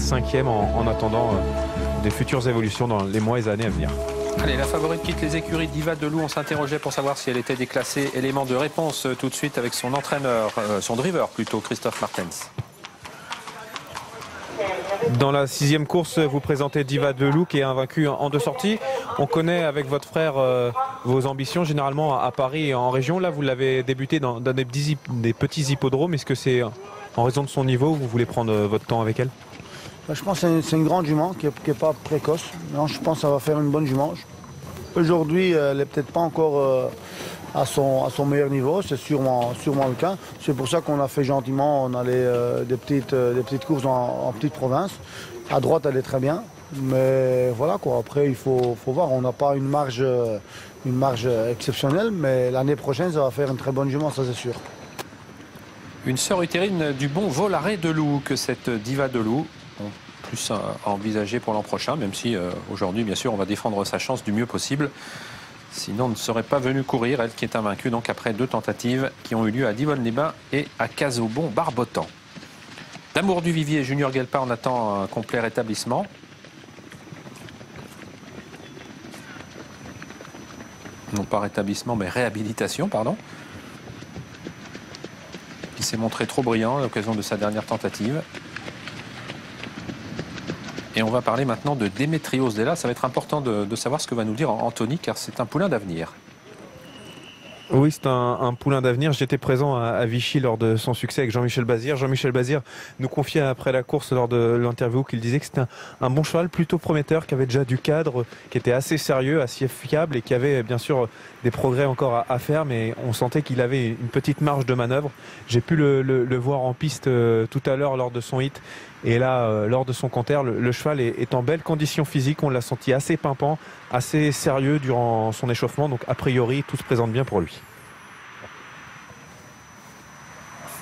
5e en attendant des futures évolutions dans les mois et années à venir. Allez, la favorite quitte les écuries d'Iva Delou. On s'interrogeait pour savoir si elle était déclassée. Élément de réponse tout de suite avec son entraîneur, son driver plutôt, Christophe Martens. Dans la 6e course, vous présentez Diva Delou qui est invaincue en 2 sorties. On connaît avec votre frère vos ambitions généralement à Paris et en région. Là, vous l'avez débuté dans des petits hippodromes. Est-ce que c'est en raison de son niveau que vous voulez prendre votre temps avec elle? Je pense que c'est une grande jument qui n'est pas précoce. Non, je pense que ça va faire une bonne jument. Aujourd'hui, elle n'est peut-être pas encore à son meilleur niveau, c'est sûrement le cas. C'est pour ça qu'on a fait gentiment, on a des petites courses en petite province. À droite, elle est très bien, mais voilà quoi. Après, il faut voir, on n'a pas une marge exceptionnelle, mais l'année prochaine, ça va faire une très bonne jument, ça c'est sûr. Une sœur utérine du bon Volaré Delou que cette Diva Delou. Plus à envisager pour l'an prochain, même si aujourd'hui, bien sûr, on va défendre sa chance du mieux possible. Sinon, on ne serait pas venue courir, elle qui est invaincue donc après 2 tentatives qui ont eu lieu à Divonne-les-Bains et à Casaubon-Barbotan. D'Amour du Vivier, Junior Guelpa, on attend un complet rétablissement. Non pas rétablissement, mais réhabilitation, pardon. Il s'est montré trop brillant à l'occasion de sa dernière tentative. Et on va parler maintenant de Démétrios Della. Ça va être important de savoir ce que va nous dire Anthony, car c'est un poulain d'avenir. Oui, c'est un poulain d'avenir. J'étais présent à Vichy lors de son succès avec Jean-Michel Bazir. Jean-Michel Bazir nous confiait après la course lors de l'interview qu'il disait que c'était un bon cheval plutôt prometteur, qui avait déjà du cadre, qui était assez sérieux, assez fiable et qui avait bien sûr des progrès encore à faire, mais on sentait qu'il avait une petite marge de manœuvre. J'ai pu le voir en piste tout à l'heure lors de son hit. Et là, lors de son canter, le cheval est en belle condition physique. On l'a senti assez pimpant, assez sérieux durant son échauffement. Donc, a priori, tout se présente bien pour lui.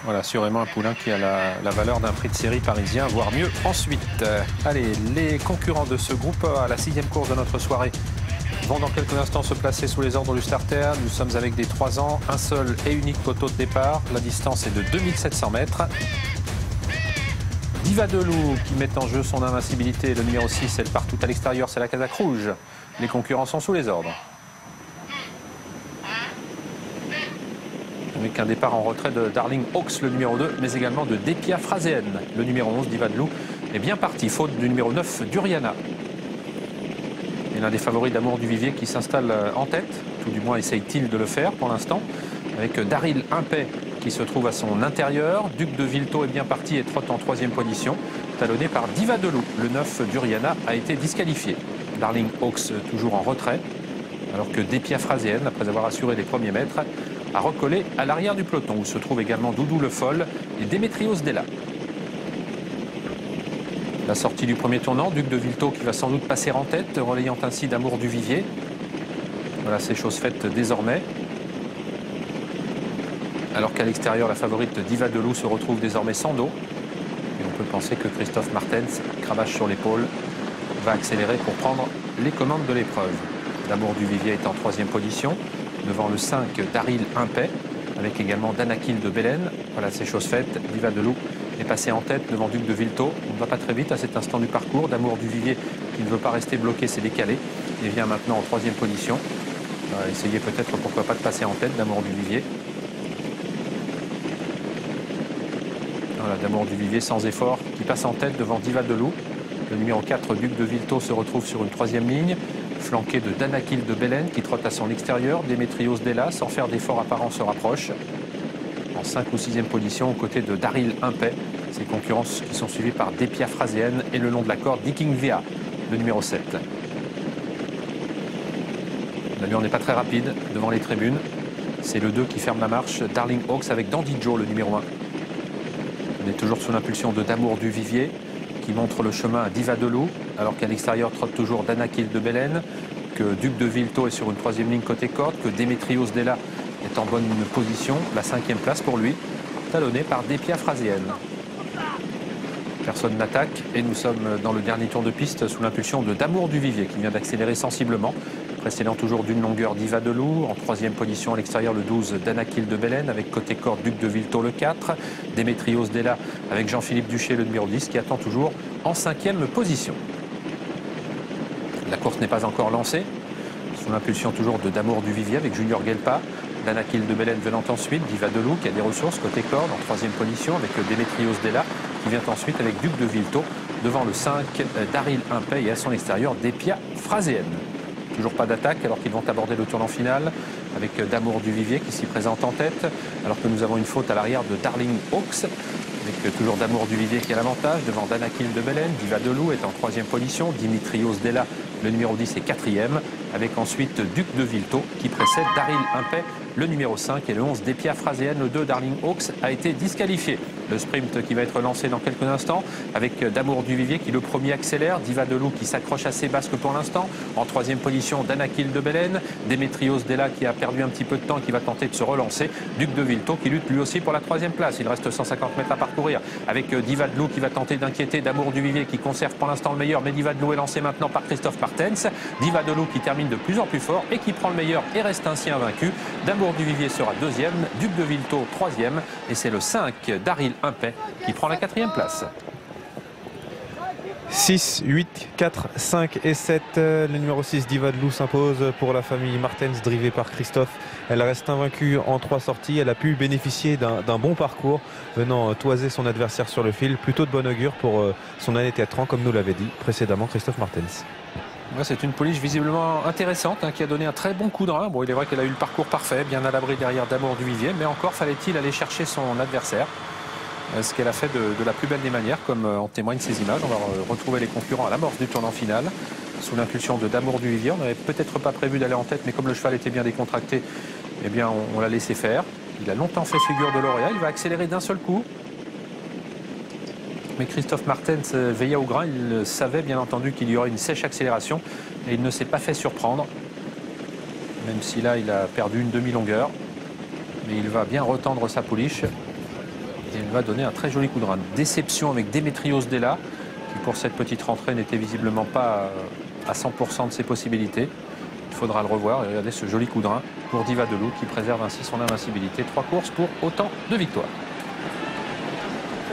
Voilà, assurément un poulain qui a la valeur d'un prix de série parisien, voire mieux ensuite. Allez, les concurrents de ce groupe à la 6e course de notre soirée vont dans quelques instants se placer sous les ordres du starter. Nous sommes avec des 3 ans, un seul et unique poteau de départ. La distance est de 2700 mètres. Diva Delou qui met en jeu son invincibilité, le numéro 6, elle part tout à l'extérieur, c'est la Casaque rouge. Les concurrents sont sous les ordres. Avec un départ en retrait de Darling Hawks, le numéro 2, mais également de Depia Phraséenne, le numéro 11, Diva Delou, est bien parti, faute du numéro 9, Duriana. Et l'un des favoris d'Amour du Vivier qui s'installe en tête, tout du moins essaye-t-il de le faire pour l'instant, avec Daryl Impey qui se trouve à son intérieur. Duc de Vilto est bien parti et trotte en 3e position, talonné par Diva Delou. Le 9 Duriana a été disqualifié. Darling Hawks toujours en retrait, alors que Depia Phraséenne, après avoir assuré les premiers mètres, a recollé à l'arrière du peloton, où se trouve également Doudou Le Foll et Démétrios Della. La sortie du premier tournant, Duc de Vilto qui va sans doute passer en tête, relayant ainsi d'Amour du Vivier. Voilà, c'est chose faite désormais. Alors qu'à l'extérieur, la favorite Diva Delou se retrouve désormais sans dos. Et on peut penser que Christophe Martens, cravache sur l'épaule, va accélérer pour prendre les commandes de l'épreuve. D'Amour du Vivier est en 3e position, devant le 5 Daryl Impey, avec également Danakil de Belen. Voilà, c'est chose faite. Diva Delou est passé en tête devant Duc de Vilto. On ne va pas très vite à cet instant du parcours. D'Amour du Vivier, qui ne veut pas rester bloqué, s'est décalé et vient maintenant en 3e position. On va essayer peut-être, pourquoi pas, de passer en tête d'Amour du Vivier. Voilà, d'Amour du Vivier sans effort, qui passe en tête devant Diva Delou. Le numéro 4, Duc de Vilto, se retrouve sur une 3e ligne, flanqué de Danakil de Belen, qui trotte à son extérieur. Démétrios Della, sans faire d'effort apparent, se rapproche. En 5 ou 6e position, aux côtés de Daryl Impey. Ses concurrents qui sont suivis par Depia Phraséenne et le long de la corde, Diking Via, le numéro 7. L'allure n'est pas très rapide devant les tribunes. C'est le 2 qui ferme la marche, Darling Hawks avec Dandy Joe, le numéro 1. On est toujours sous l'impulsion de D'Amour du Vivier, qui montre le chemin à Diva Delou, alors qu'à l'extérieur trotte toujours Danakil de Belen, que Duc de Vilto est sur une 3e ligne côté corde, que Démétrios Della est en bonne position, la 5e place pour lui, talonné par Depia Phraséenne. Personne n'attaque et nous sommes dans le dernier tour de piste sous l'impulsion de D'Amour du Vivier, qui vient d'accélérer sensiblement, précédant toujours d'une longueur Diva de Loup. En troisième position à l'extérieur, le 12 Danakil de Belen avec côté corde Duc de Vilto le 4. Démétrios Della avec Jean-Philippe Duché le numéro 10 qui attend toujours en cinquième position. La course n'est pas encore lancée. Sous l'impulsion toujours de D'Amour du Vivier avec Junior Gelpa. Danakil de Belen venant ensuite, Diva de Loup qui a des ressources côté corde en troisième position avec Démétrios Della qui vient ensuite avec Duc de Vilto devant le 5 Daryl Impey et à son extérieur Depia Phraséenne. Toujours pas d'attaque alors qu'ils vont aborder le tournant final avec D'Amour du Vivier qui s'y présente en tête alors que nous avons une faute à l'arrière de Darling Hawks avec toujours D'Amour du Vivier qui a l'avantage devant Danakil de Belen. Diva de Loup est en troisième position, Dimitrios Della le numéro 10 est quatrième avec ensuite Duc de Vilto qui précède Daryl Impey le numéro 5 et le 11 Depia Phraséenne. Le 2 Darling Hawks a été disqualifié. Le sprint qui va être lancé dans quelques instants avec D'Amour du Vivier qui le premier accélère, Diva de Loup qui s'accroche à ses basques pour l'instant. En troisième position Danakil de Belen, Démétrios Della qui a perdu un petit peu de temps et qui va tenter de se relancer. Duc de Vilto qui lutte lui aussi pour la troisième place. Il reste 150 mètres à parcourir avec Diva de Loup qui va tenter d'inquiéter D'Amour du Vivier qui conserve pour l'instant le meilleur. Mais Diva de Loup est lancé maintenant par Christophe Martens. Diva de Loup qui termine de plus en plus fort et qui prend le meilleur et reste ainsi invaincu. D'Amour du Vivier sera deuxième, Duc de Vilto troisième et c'est le 5 Daryl Impey qui prend la quatrième place. 6, 8, 4, 5 et 7. Le numéro 6 Diva de Loup s'impose pour la famille Martens drivée par Christophe. Elle reste invaincue en 3 sorties. Elle a pu bénéficier d'un bon parcours venant toiser son adversaire sur le fil. Plutôt de bon augure pour son année Tétran comme nous l'avait dit précédemment Christophe Martens. C'est une pouliche visiblement intéressante qui a donné un très bon coup de rein. Bon, il est vrai qu'elle a eu le parcours parfait, bien à l'abri derrière D'Amour du Vivier, mais encore fallait-il aller chercher son adversaire. Ce qu'elle a fait de la plus belle des manières, comme en témoignent ces images. On va retrouver les concurrents à l'amorce du tournant final, sous l'impulsion de D'Amour du Vivier. On n'avait peut-être pas prévu d'aller en tête, mais comme le cheval était bien décontracté, eh bien on l'a laissé faire. Il a longtemps fait figure de lauréat, il va accélérer d'un seul coup. Mais Christophe Martens veilla au grain, il savait bien entendu qu'il y aurait une sèche accélération et il ne s'est pas fait surprendre. Même si là il a perdu une demi-longueur, mais il va bien retendre sa pouliche et il va donner un très joli coup de rein. Déception avec Démétrios Della qui pour cette petite rentrée n'était visiblement pas à 100% de ses possibilités. Il faudra le revoir et regarder ce joli coup de rein pour Diva de Loup qui préserve ainsi son invincibilité. 3 courses pour autant de victoires.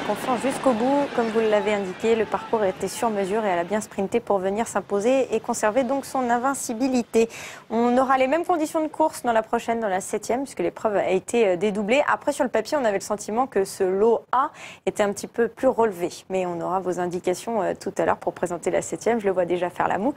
Confiance jusqu'au bout, comme vous l'avez indiqué, le parcours était sur mesure et elle a bien sprinté pour venir s'imposer et conserver donc son invincibilité. On aura les mêmes conditions de course dans la prochaine, dans la 7e, puisque l'épreuve a été dédoublée. Après, sur le papier, on avait le sentiment que ce lot A était un petit peu plus relevé. Mais on aura vos indications tout à l'heure pour présenter la 7e. Je le vois déjà faire la moue.